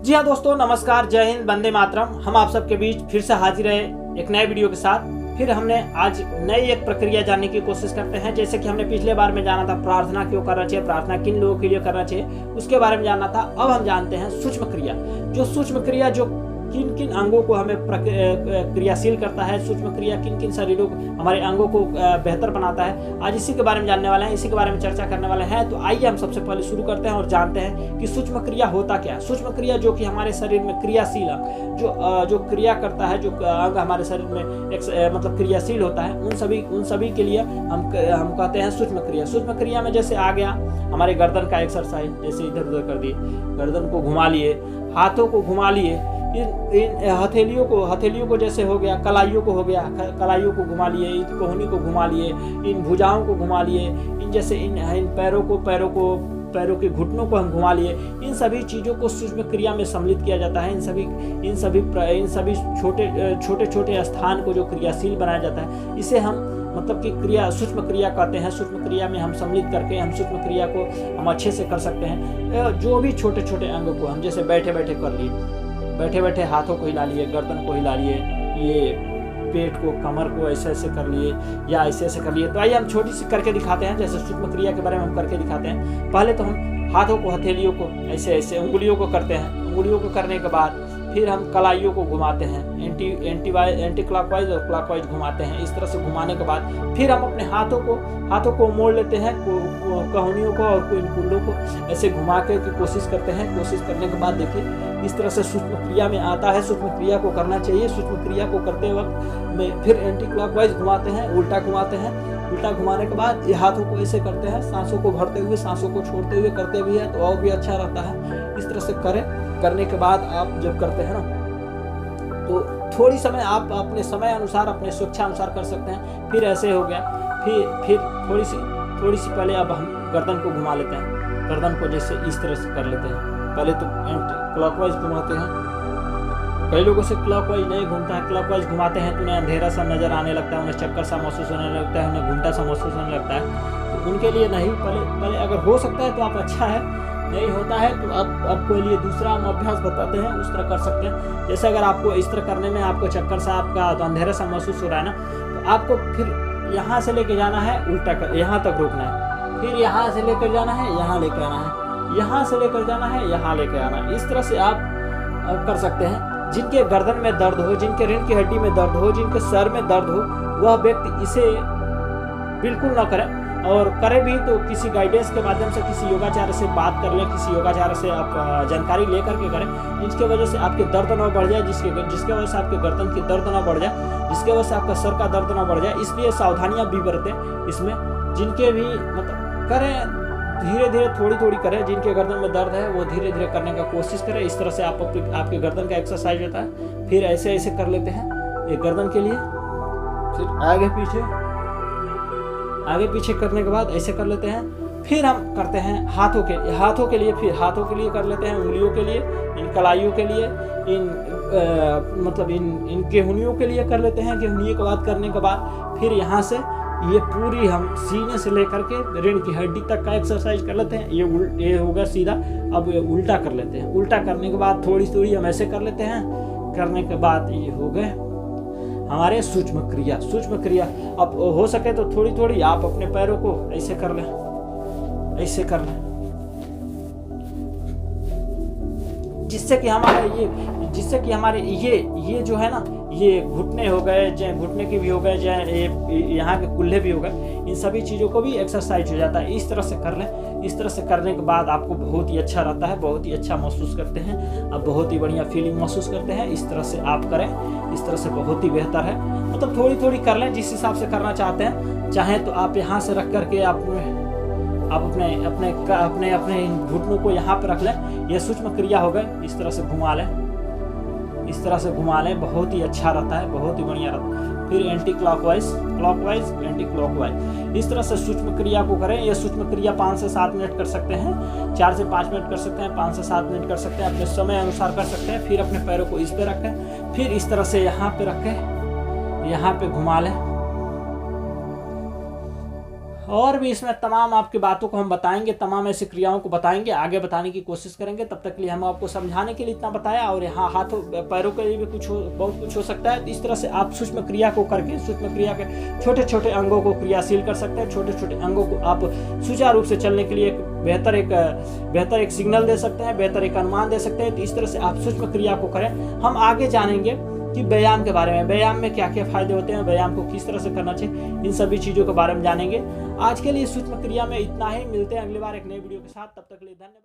जी हाँ दोस्तों, नमस्कार, जय हिंद, वंदे मातरम। हम आप सबके बीच फिर से हाजिर है एक नए वीडियो के साथ। फिर हमने आज नई एक प्रक्रिया जानने की कोशिश करते हैं। जैसे कि हमने पिछले बार में जाना था प्रार्थना क्यों करना चाहिए, प्रार्थना किन लोगों के लिए करना चाहिए, उसके बारे में जानना था। अब हम जानते हैं सूक्ष्म क्रिया। जो सूक्ष्म क्रिया जो किन किन अंगों को हमें क्रियाशील करता है, सूक्ष्म क्रिया किन किन शरीरों हमारे अंगों को बेहतर बनाता है, आज इसी के बारे में जानने वाले हैं, इसी के बारे में चर्चा करने वाले हैं। तो आइए हम सबसे पहले शुरू करते हैं और जानते हैं कि सूक्ष्म क्रिया होता क्या है। सूक्ष्म क्रिया जो कि हमारे शरीर में क्रियाशील अंग जो क्रिया करता है, जो अंग हमारे शरीर में एक मतलब क्रियाशील होता है, उन सभी के लिए हम कहते हैं सूक्ष्म क्रिया। सूक्ष्म क्रिया में जैसे आ गया हमारे गर्दन का एक्सरसाइज, जैसे इधर उधर कर दिए, गर्दन को घुमा लिए, हाथों को घुमा लिए, इन हथेलियों को जैसे हो गया, कलाइयों को हो गया, कलाइयों को घुमा लिए, इन कोहनी को घुमा लिए, इन भुजाओं को घुमा लिए, इन जैसे इन पैरों के घुटनों को हम घुमा लिए। इन सभी चीज़ों को सूक्ष्म क्रिया में सम्मिलित किया जाता है। इन सभी छोटे छोटे स्थान को जो क्रियाशील बनाया जाता है, इसे हम मतलब कि सूक्ष्म क्रिया कहते हैं। सूक्ष्म क्रिया में हम सम्मिलित करके हम सूक्ष्म क्रिया को हम अच्छे से कर सकते हैं। जो भी छोटे छोटे अंगों को हम जैसे बैठे बैठे कर लिए, बैठे बैठे हाथों को हिला लिए, गर्दन को हिला लिए, ये पेट को, कमर को ऐसे ऐसे कर लिए या ऐसे ऐसे कर लिए। तो आइए हम छोटी सी करके दिखाते हैं, जैसे सूक्ष्म क्रिया के बारे में हम करके दिखाते हैं। पहले तो हम हाथों को, हथेलियों को ऐसे ऐसे, उंगलियों को करते हैं। उंगलियों को करने के बाद फिर हम कलाइयों को घुमाते हैं, एंटी क्लॉकवाइज और क्लॉकवाइज घुमाते हैं। इस तरह से घुमाने के बाद फिर हम अपने हाथों को मोड़ लेते हैं, कहोनियों को और इन कुंडों को ऐसे घुमा के कोशिश करते हैं। कोशिश करने के बाद देखिए इस तरह से सूक्ष्म क्रिया में आता है। सूक्ष्म क्रिया को करना चाहिए। सूक्ष्म क्रिया को करते वक्त में फिर एंटी क्लॉकवाइज घुमाते हैं, उल्टा घुमाते हैं। उल्टा घुमाने के बाद ये हाथों को ऐसे करते हैं, सांसों को भरते हुए, सांसों को छोड़ते हुए करते भी है, तो और भी अच्छा रहता है। इस तरह से करने के बाद आप जब करते हैं ना, तो थोड़ी समय आप अपने समय अनुसार, अपने स्वेच्छा अनुसार कर सकते हैं। फिर ऐसे हो गया, फिर थोड़ी सी पहले अब हम गर्दन को घुमा लेते हैं। गर्दन को जैसे इस तरह से कर लेते हैं। पहले तो क्लॉकवाइज घुमाते हैं। कई लोगों से क्लॉकवाइज नहीं घूमता है। क्लॉकवाइज घुमाते हैं तो उन्हें अंधेरा सा नजर आने लगता है, उन्हें चक्कर सा महसूस होने लगता है, उन्हें घूमटा सा महसूस होने लगता है। तो उनके लिए नहीं, पहले अगर हो सकता है तो आप अच्छा है, नहीं होता है तो आपको लिए दूसरा हम अभ्यास बताते हैं, उस तरह कर सकते हैं। जैसे अगर आपको इस तरह करने में आपको चक्कर सा, आपका तो अंधेरा सा महसूस हो रहा है ना, तो आपको फिर यहाँ से लेके जाना है, उल्टा कर यहाँ तक रोकना है, फिर यहाँ से लेकर जाना है, यहाँ लेकर आना है, यहाँ से लेकर जाना है, यहाँ लेकर आना है। इस तरह से आप कर सकते हैं। जिनके गर्दन में दर्द हो, जिनके रीढ़ की हड्डी में दर्द हो, जिनके सर में दर्द हो, वह व्यक्ति इसे बिल्कुल ना करें, और करें भी तो किसी गाइडेंस के माध्यम से, किसी योगाचार्य से बात कर लें, किसी योगाचार्य से आप जानकारी ले करके करें, जिसके वजह से आपके दर्द ना बढ़ जाए, जिसके वजह से आपके गर्दन की दर्द ना बढ़ जाए, जिसके वजह से आपका सर का दर्द ना बढ़ जाए। इसलिए सावधानियां भी बरतें इसमें। जिनके भी मतलब करें, धीरे धीरे थोड़ी करें। जिनके गर्दन में दर्द है वो धीरे धीरे करने का कोशिश करें। इस तरह से आपके गर्दन का एक्सरसाइज होता है। फिर ऐसे ऐसे कर लेते हैं एक गर्दन के लिए, फिर आगे पीछे करने के बाद ऐसे कर लेते हैं। फिर हम करते हैं हाथों के लिए, फिर हाथों के लिए कर लेते हैं, उंगलियों के लिए, इन कलाइयों के लिए, इन गेहूनियों के लिए कर लेते हैं। गेहूनियों के बाद करने के बाद फिर यहाँ से ये पूरी हम सीने से लेकर के रीढ़ की हड्डी तक का एक्सरसाइज कर लेते हैं। ये होगा सीधा। अब उल्टा कर लेते हैं। उल्टा करने के बाद थोड़ी हम ऐसे कर लेते हैं। करने के बाद ये हो गए हमारे सूक्ष्म क्रिया। अब हो सके तो थोड़ी आप अपने पैरों को ऐसे कर लें, ऐसे कर लें, जिससे कि हमारे ये जो है ना, ये घुटने हो गए, चाहे घुटने के भी हो गए, चाहे यहाँ के कुल्हे भी हो गए, इन सभी चीज़ों को भी एक्सरसाइज हो जाता है। इस तरह से कर लें। इस तरह से करने के बाद आपको बहुत ही अच्छा रहता है, बहुत ही अच्छा महसूस करते हैं, आप बहुत ही बढ़िया फीलिंग महसूस करते हैं। इस तरह से आप करें, इस तरह से बहुत ही बेहतर है। मतलब थोड़ी कर लें, जिस हिसाब से करना चाहते हैं। चाहे तो आप यहाँ से रख करके आप अपने घुटनों को यहाँ पर रख लें। यह सूक्ष्म क्रिया हो गई। इस तरह से घुमा लें, बहुत ही अच्छा रहता है, बहुत ही बढ़िया रहता है। फिर एंटी क्लॉकवाइज, एंटी क्लॉकवाइज, इस तरह से सूक्ष्म क्रिया को करें। यह सूक्ष्म क्रिया 5 से 7 मिनट कर सकते हैं, 4 से 5 मिनट कर सकते हैं, 5 से 7 मिनट कर सकते हैं, अपने समय अनुसार कर सकते हैं। फिर अपने पैरों को इस पे रखें, फिर इस तरह से यहाँ पे रखें, यहाँ पे घुमा लें। और भी इसमें तमाम आपकी बातों को हम बताएंगे, तमाम ऐसी क्रियाओं को बताएंगे, आगे बताने की कोशिश करेंगे। तब तक के लिए हम आपको समझाने के लिए इतना बताया, और यहाँ हाथों पैरों के लिए भी बहुत कुछ हो सकता है। तो इस तरह से आप सूक्ष्म क्रिया को करके सूक्ष्म क्रिया के छोटे छोटे अंगों को क्रियाशील कर सकते हैं। छोटे छोटे अंगों को आप सुचारू रूप से चलने के लिए बेहतर एक सिग्नल दे सकते हैं, बेहतर एक अनुमान दे सकते हैं। तो इस तरह से आप सूक्ष्म क्रिया को करें। हम आगे जानेंगे कि व्यायाम के बारे में, व्यायाम में क्या क्या फायदे होते हैं, व्यायाम को किस तरह से करना चाहिए, इन सभी चीज़ों के बारे में जानेंगे। आज के लिए सूक्ष्म क्रिया में इतना ही। मिलते हैं अगली बार एक नई वीडियो के साथ। तब तक के लिए धन्यवाद।